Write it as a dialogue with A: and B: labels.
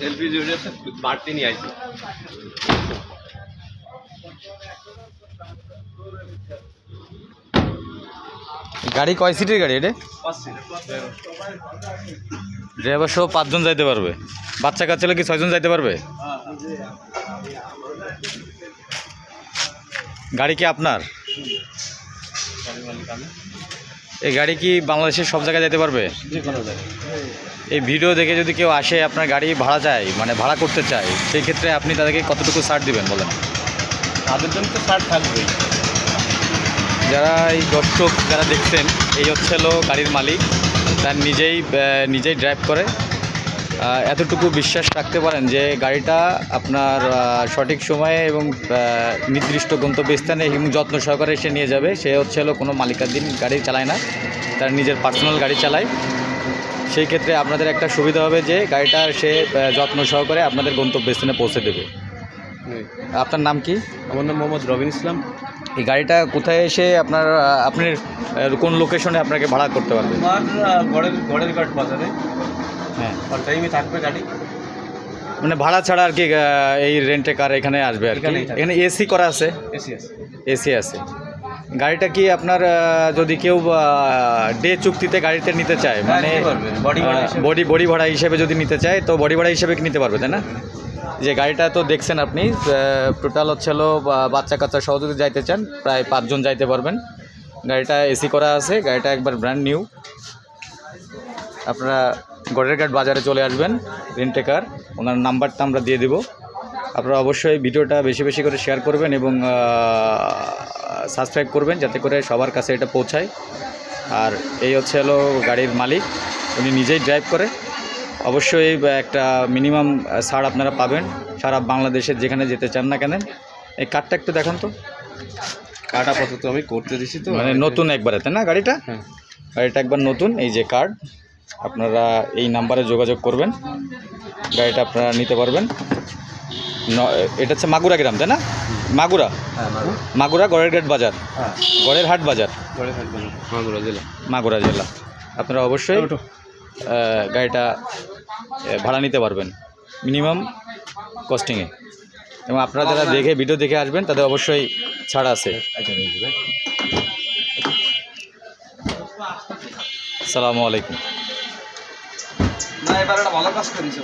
A: LPG বাড়তি নিয়ে আইছি।
B: গাড়ি কয় সিটের গাড়ি এটা? ড্রাইভার সহ 5 জন যাইতে পারবে। বাচ্চা কাচ্চা কি 6 জন যাইতে পারবে? গাড়ি কি আপনার? এই গাড়ি কি বাংলাদেশের সব জায়গায় যেতে পারবে? এই ভিডিও দেখে যদি কেউ আসে আপনার গাড়ি ভাড়া চায়, মানে ভাড়া করতে চায়, সেই ক্ষেত্রে আপনি তাদেরকে কতটুকু ছাড় দিবেন বলেন?
A: তাদের জন্য তো ছাড় থাকবেই।
B: যারা এই দর্শক যারা দেখছেন, এই হচ্ছে হলো গাড়ির মালিক, তার নিজেই ড্রাইভ করে। এতটুকু বিশ্বাস রাখতে পারেন যে গাড়িটা আপনার সঠিক সময়ে এবং নির্দিষ্ট গন্তব্যস্থানে যত্ন সহকারে সে নিয়ে যাবে। সে হচ্ছে হলো কোনো মালিকাধীন গাড়ি চালায় না, তার নিজের পার্সোনাল গাড়ি চালায়। সেই ক্ষেত্রে আপনাদের একটা সুবিধা হবে যে গাড়িটা সে যত্ন সহকারে আপনাদের গন্তব্যস্থানে পৌঁছে দেবে। আপনার নাম কি?
A: আমার নাম মোহাম্মদ রবিন ইসলাম।
B: এই গাড়িটা কোথায় এসে আপনার কোন লোকেশনে আপনাকে ভাড়া করতে পারবে?
A: আমার গড়ের ঘাট বাজারে।
B: হ্যাঁ,
A: অল টাইমই থাকবে গাড়ি,
B: মানে ভাড়া ছাড়া আর কি এই রেন্টে কার এখানে আসবে আর কি। এখানে এসি করা আছে? এসি আছে। গাড়িটা কি আপনার যদি কেউ ডে চুক্তিতে গাড়িতে নিতে চায়, মানে বডি ভাড়া হিসেবে যদি নিতে চায়, তো বডি ভাড়া হিসেবে নিতে পারবে, তাই না? যে গাড়িটা তো দেখছেন আপনি, টোটাল হচ্ছে হলো বাচ্চা কাচ্চা সহ যদি যাইতে চান প্রায় 5 জন যাইতে পারবেন। গাড়িটা এসি করা আছে, গাড়িটা একবার ব্র্যান্ড নিউ। আপনারা গড়েরঘাট বাজারে চলে আসবেন, রেন্টে কার, ওনার নাম্বারটা আমরা দিয়ে দেব। আপনারা অবশ্যই ভিডিওটা বেশি বেশি করে শেয়ার করবেন এবং সাবস্ক্রাইব করবেন, যাতে করে সবার কাছে এটা পৌঁছায়। আর এই হচ্ছে হলো গাড়ির মালিক, উনি নিজেই ড্রাইভ করে। অবশ্যই একটা মিনিমাম ছাড় আপনারা পাবেন সারা বাংলাদেশের যেখানে যেতে চান না কেন। এই কার্ডটা একটু দেখান তো।
A: কার্ড আপাতত আমি করতে দিছি, তো
B: মানে নতুন একবারে, তাই না গাড়িটা?
A: হ্যাঁ,
B: গাড়িটা একবার নতুন। এই যে কার্ড, আপনারা এই নাম্বারে যোগাযোগ করবেন, গাড়িটা আপনারা নিতে পারবেন। এটা হচ্ছে মাগুরা গ্রাম, তাই না? মাগুরা, মাগুরা গড়েরঘাট বাজার, গড়েরহাট বাজার, মাগুরা জেলা। আপনারা অবশ্যই গাড়িটা ভাড়া নিতে পারবেন মিনিমাম কস্টিংয়ে। এবং আপনারা যারা ভিডিও দেখে আসবেন তাদের অবশ্যই ছাড় আছে। আসসালামু আলাইকুম।
A: না, এবার একটা ভালো কাজ করেছো।